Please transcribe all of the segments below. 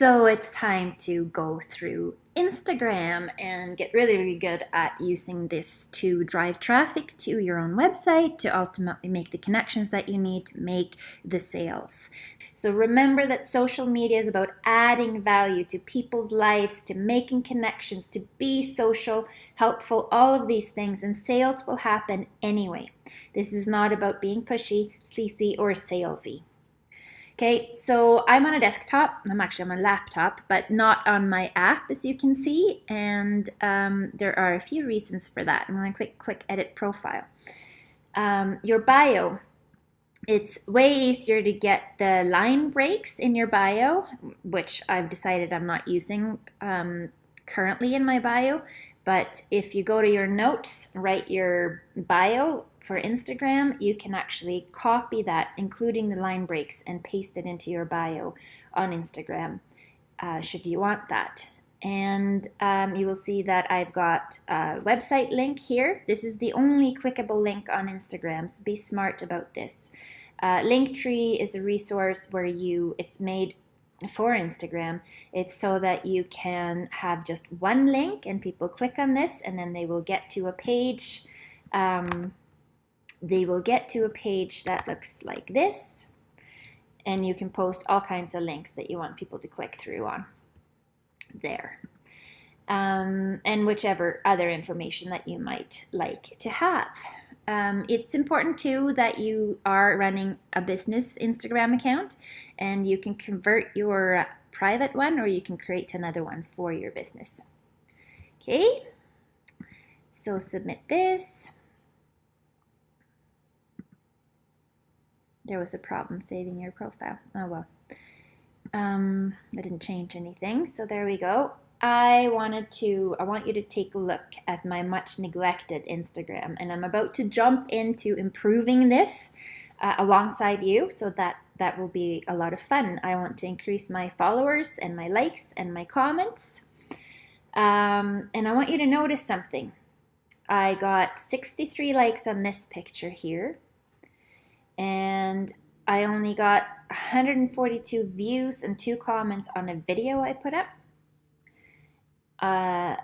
So it's time to go through Instagram and get really, really good at using this to drive traffic to your own website to ultimately make the connections that you need to make the sales. So remember that social media is about adding value to people's lives, to making connections, to be social, helpful, all of these things, and sales will happen anyway. This is not about being pushy, sleazy, or salesy. Okay, so I'm on a desktop. I'm actually on my laptop, but not on my app, as you can see. And there are a few reasons for that. I'm going to click Edit Profile. Your bio. It's way easier to get the line breaks in your bio, which I've decided I'm not using currently in my bio. But if you go to your notes, write your bio for Instagram, you can actually copy that, including the line breaks, and paste it into your bio on Instagram, should you want that. And you will see that I've got a website link here. This is the only clickable link on Instagram, so be smart about this. Linktree is a resource where it's made for Instagram. It's so that you can have just one link and people click on this and then they will get to a page. They will get to a page that looks like this, and you can post all kinds of links that you want people to click through on there. And whichever other information that you might like to have. It's important too that you are running a business Instagram account, and you can convert your private one or you can create another one for your business. Okay, so submit this. There was a problem saving your profile. Oh well. I didn't change anything, so there we go. I want you to take a look at my much neglected Instagram, and I'm about to jump into improving this alongside you, so that will be a lot of fun. I want to increase my followers and my likes and my comments, and I want you to notice something. I got 63 likes on this picture here, and I only got 142 views and 2 comments on a video I put up. A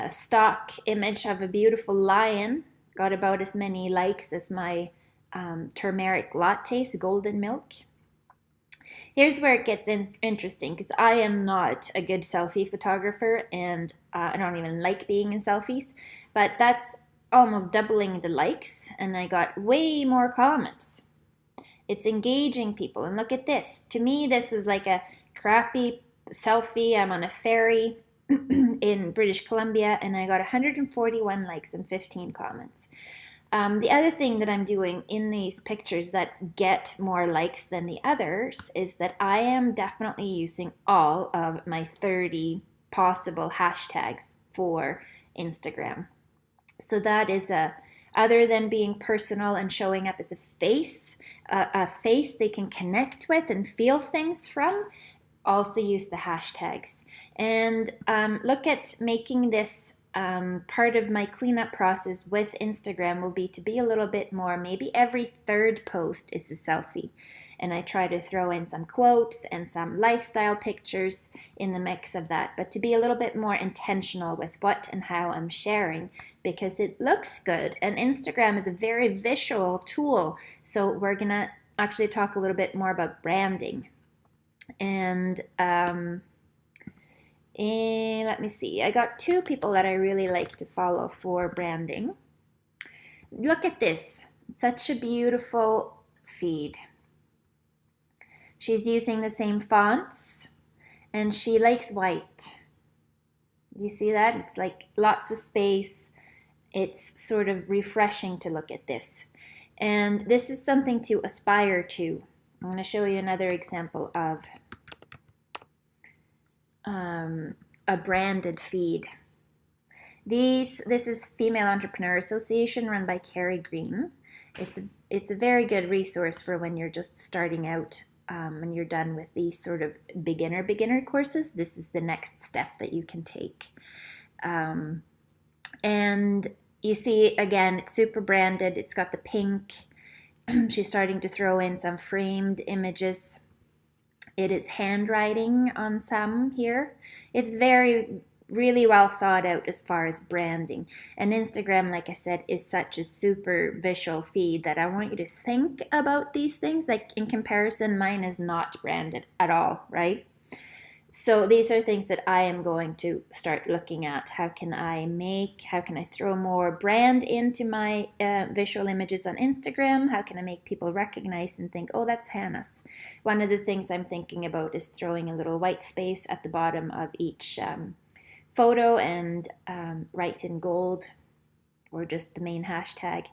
stock image of a beautiful lion got about as many likes as my turmeric lattes, golden milk. Here's where it gets interesting, because I am not a good selfie photographer, and I don't even like being in selfies, but that's almost doubling the likes, and I got way more comments. It's engaging people, and look at this. To me, this was like a crappy selfie. I'm on a ferry in British Columbia, and I got 141 likes and 15 comments. The other thing that I'm doing in these pictures that get more likes than the others is that I am definitely using all of my 30 possible hashtags for Instagram. So that is other than being personal and showing up as a face they can connect with and feel things from, also use the hashtags. And look at making this part of my cleanup process with Instagram will be to be a little bit more, maybe every third post is a selfie. And I try to throw in some quotes and some lifestyle pictures in the mix of that, but to be a little bit more intentional with what and how I'm sharing, because it looks good. And Instagram is a very visual tool. So we're gonna actually talk a little bit more about branding. And let me see. I got 2 people that I really like to follow for branding. Look at this. Such a beautiful feed. She's using the same fonts, and she likes white. You see that? It's like lots of space. It's sort of refreshing to look at this. And this is something to aspire to. I'm going to show you another example of a branded feed. This is Female Entrepreneur Association, run by Carrie Green. It's a very good resource for when you're just starting out, and you're done with these sort of beginner courses. This is the next step that you can take. And you see, again, it's super branded. It's got the pink. She's starting to throw in some framed images. It is handwriting on some here. It's really well thought out as far as branding. And Instagram, like I said, is such a super visual feed that I want you to think about these things. Like in comparison, mine is not branded at all, right? So these are things that I am going to start looking at. How can I throw more brand into my visual images on Instagram? How can I make people recognize and think, oh, that's Hannah's? One of the things I'm thinking about is throwing a little white space at the bottom of each photo and write in gold or just the main hashtag.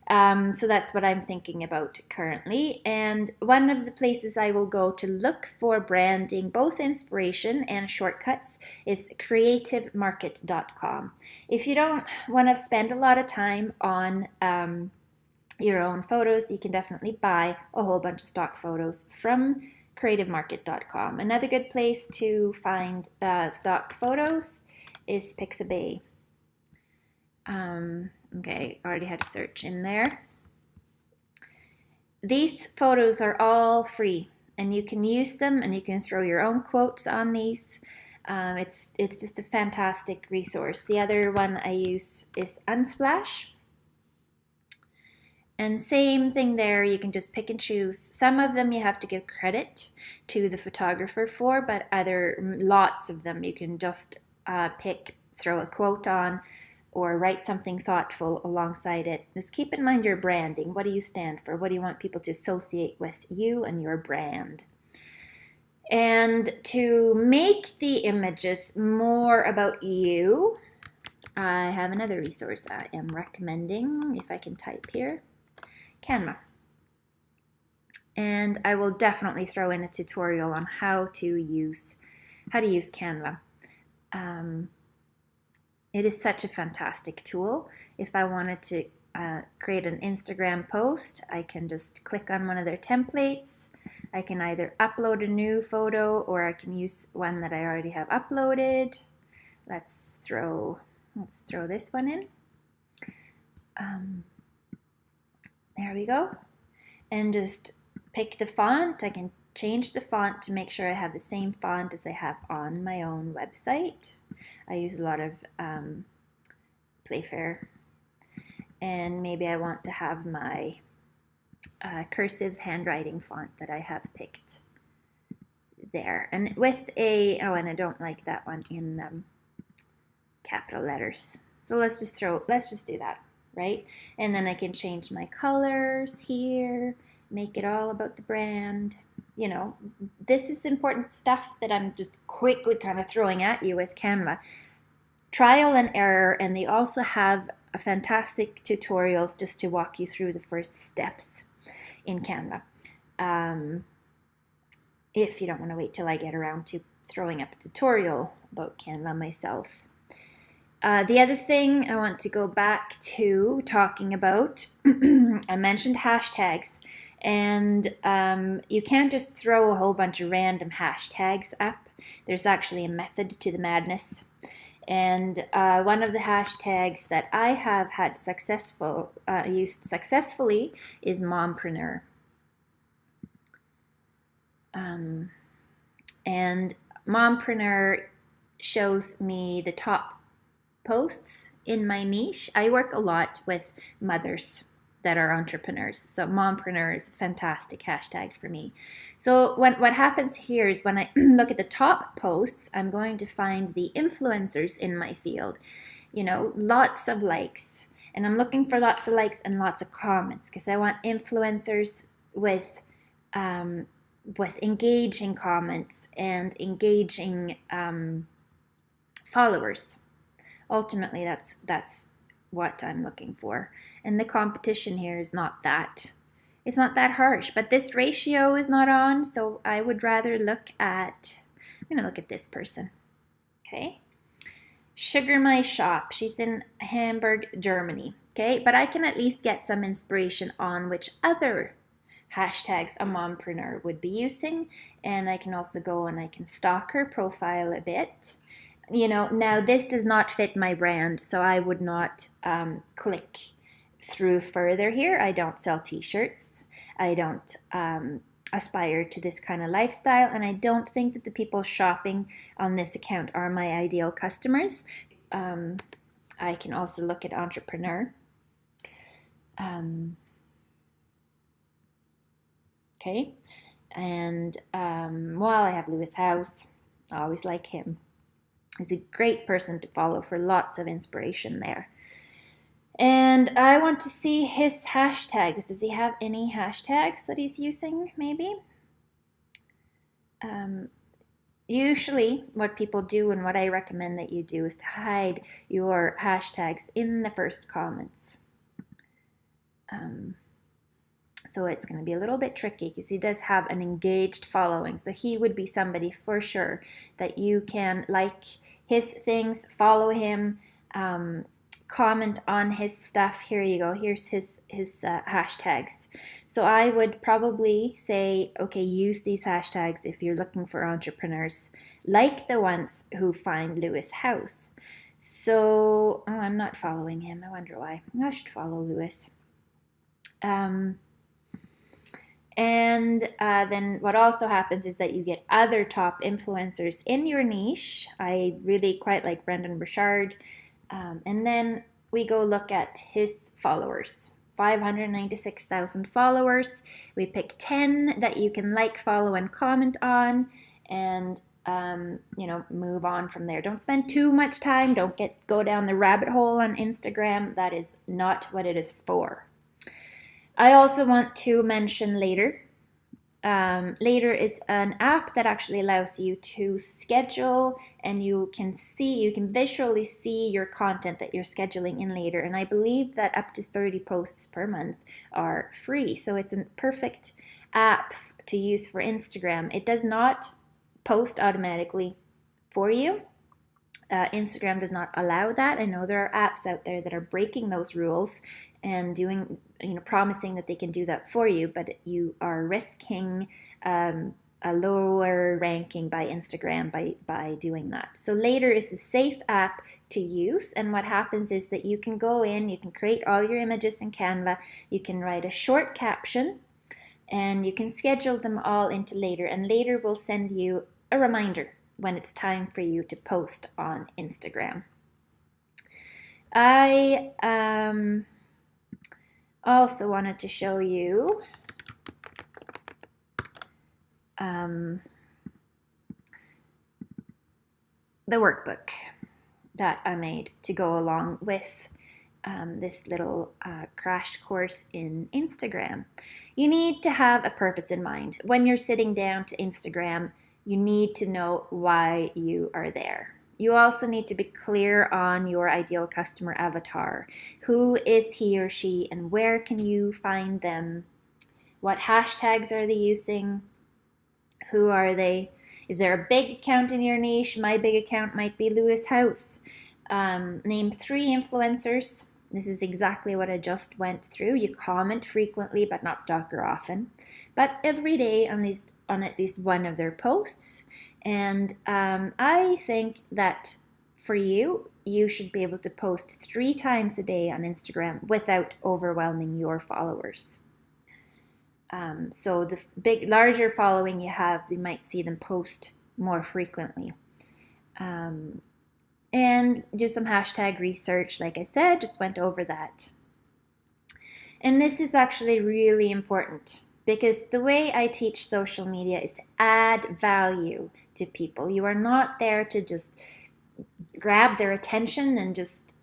So that's what I'm thinking about currently. And one of the places I will go to look for branding, both inspiration and shortcuts, is creativemarket.com. If you don't want to spend a lot of time on your own photos, you can definitely buy a whole bunch of stock photos from creativemarket.com. Another good place to find stock photos is Pixabay. Okay, already had a search in there. These photos are all free and you can use them and you can throw your own quotes on these. It's just a fantastic resource. The other one I use is Unsplash. And same thing there, you can just pick and choose. Some of them you have to give credit to the photographer for, but lots of them you can just pick, throw a quote on, or write something thoughtful alongside it. Just keep in mind your branding. What do you stand for? What do you want people to associate with you and your brand? And to make the images more about you, I have another resource I am recommending, if I can type here, Canva. And I will definitely throw in a tutorial on how to use Canva. It is such a fantastic tool. If I wanted to create an Instagram post, I can just click on one of their templates. I can either upload a new photo or I can use one that I already have uploaded. Let's throw this one in. There we go. And just pick the font. I can change the font to make sure I have the same font as I have on my own website. I use a lot of Playfair. And maybe I want to have my cursive handwriting font that I have picked there. And with and I don't like that one in capital letters. So let's just do that, right? And then I can change my colors here, make it all about the brand. You know, this is important stuff that I'm just quickly kind of throwing at you with Canva. Trial and error, and they also have a fantastic tutorials just to walk you through the first steps in Canva. If you don't want to wait till I get around to throwing up a tutorial about Canva myself. The other thing I want to go back to talking about, I mentioned hashtags. And you can't just throw a whole bunch of random hashtags up. There's actually a method to the madness. And one of the hashtags that I have had used successfully is mompreneur. And mompreneur shows me the top posts in my niche. I work a lot with mothers that are entrepreneurs. So mompreneur is a fantastic hashtag for me. So what happens here is when I look at the top posts, I'm going to find the influencers in my field. You know, lots of likes. And I'm looking for lots of likes and lots of comments because I want influencers with engaging comments and engaging followers. Ultimately, that's what I'm looking for. And the competition here is not that. It's not that harsh, but this ratio is not on, so I would rather I'm gonna look at this person. Okay. Sugar My Shop. She's in Hamburg, Germany. Okay, but I can at least get some inspiration on which other hashtags a mompreneur would be using, and I can also go and I can stalk her profile a bit. You know, now this does not fit my brand, so I would not click through further here. I don't sell t-shirts. I don't aspire to this kind of lifestyle, and I don't think that the people shopping on this account are my ideal customers. I can also look at entrepreneur. Okay, and well, I have Lewis House. I always like him. He's a great person to follow for lots of inspiration there. And I want to see his hashtags. Does he have any hashtags that he's using, maybe? Usually what people do, and what I recommend that you do, is to hide your hashtags in the first comments. So it's going to be a little bit tricky because he does have an engaged following. So he would be somebody for sure that you can like his things, follow him, comment on his stuff. Here you go. Here's his hashtags. So I would probably say, okay, use these hashtags if you're looking for entrepreneurs, like the ones who find Lewis House. So, oh, I'm not following him. I wonder why. I should follow Lewis. And then what also happens is that you get other top influencers in your niche. I really quite like Brendon Burchard. And then we go look at his followers. 596,000 followers. We pick 10 that you can like, follow, and comment on, and move on from there. Don't spend too much time. Don't go down the rabbit hole on Instagram. That is not what it is for. I also want to mention Later. Later is an app that actually allows you to schedule, and you can visually see your content that you're scheduling in Later. And I believe that up to 30 posts per month are free. So it's a perfect app to use for Instagram. It does not post automatically for you. Instagram does not allow that. I know there are apps out there that are breaking those rules and doing, promising that they can do that for you, but you are risking a lower ranking by Instagram by doing that. So Later is a safe app to use, and what happens is that you can go in, you can create all your images in Canva, you can write a short caption, and you can schedule them all into Later, and Later will send you a reminder when it's time for you to post on Instagram. I also wanted to show you the workbook that I made to go along with this little crash course in Instagram. You need to have a purpose in mind. When you're sitting down to Instagram, you need to know why you are there. You also need to be clear on your ideal customer avatar. Who is he or she, and where can you find them? What hashtags are they using? Who are they? Is there a big account in your niche? My big account might be Lewis House. Name 3 influencers. This is exactly what I just went through. You comment frequently, but not stalker often. But every day on at least one of their posts. And I think that for you should be able to post 3 times a day on Instagram without overwhelming your followers. So the larger following you have, you might see them post more frequently. And do some hashtag research, like I said, just went over that. And this is actually really important, because the way I teach social media is to add value to people. You are not there to just grab their attention and just,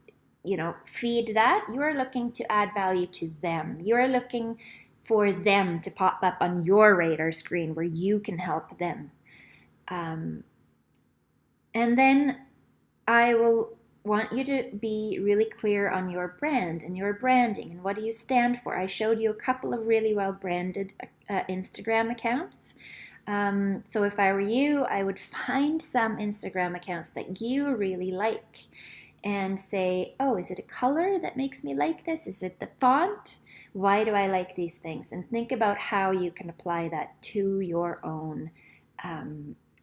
feed that. You are looking to add value to them. You are looking for them to pop up on your radar screen where you can help them. And then I will want you to be really clear on your brand and your branding and what do you stand for. I showed you a couple of really well branded Instagram accounts. So if I were you, I would find some Instagram accounts that you really like and say, oh, is it a color that makes me like this? Is it the font? Why do I like these things? And think about how you can apply that to your own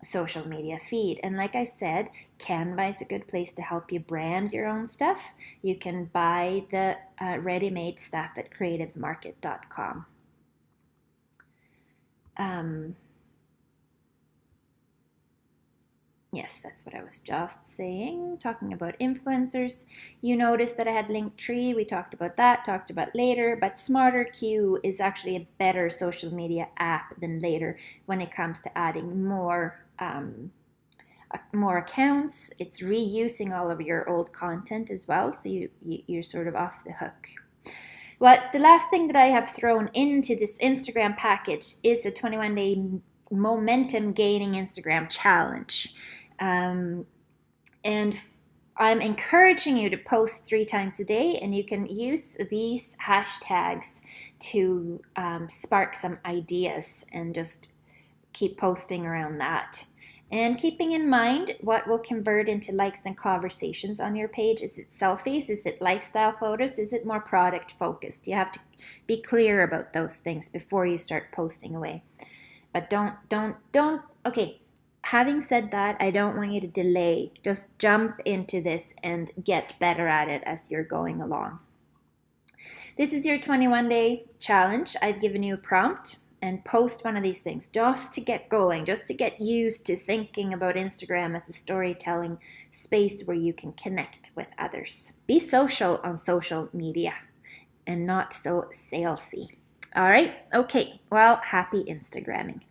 social media feed. And like I said, Canva is a good place to help you brand your own stuff. You can buy the ready-made stuff at creativemarket.com. Yes, that's what I was just saying. Talking about influencers, you noticed that I had Linktree. We talked about that, talked about Later, but SmarterQueue is actually a better social media app than Later when it comes to adding more accounts. It's reusing all of your old content as well, so you're sort of off the hook. Well, the last thing that I have thrown into this Instagram package is the 21-day momentum gaining Instagram challenge. And I'm encouraging you to post 3 times a day, and you can use these hashtags to spark some ideas and just keep posting around that. And keeping in mind what will convert into likes and conversations on your page. Is it selfies? Is it lifestyle photos? Is it more product focused? You have to be clear about those things before you start posting away. But okay. Having said that, I don't want you to delay. Just jump into this and get better at it as you're going along. This is your 21-day challenge. I've given you a prompt, and post one of these things just to get going, just to get used to thinking about Instagram as a storytelling space where you can connect with others. Be social on social media and not so salesy. All right, okay, well, happy Instagramming.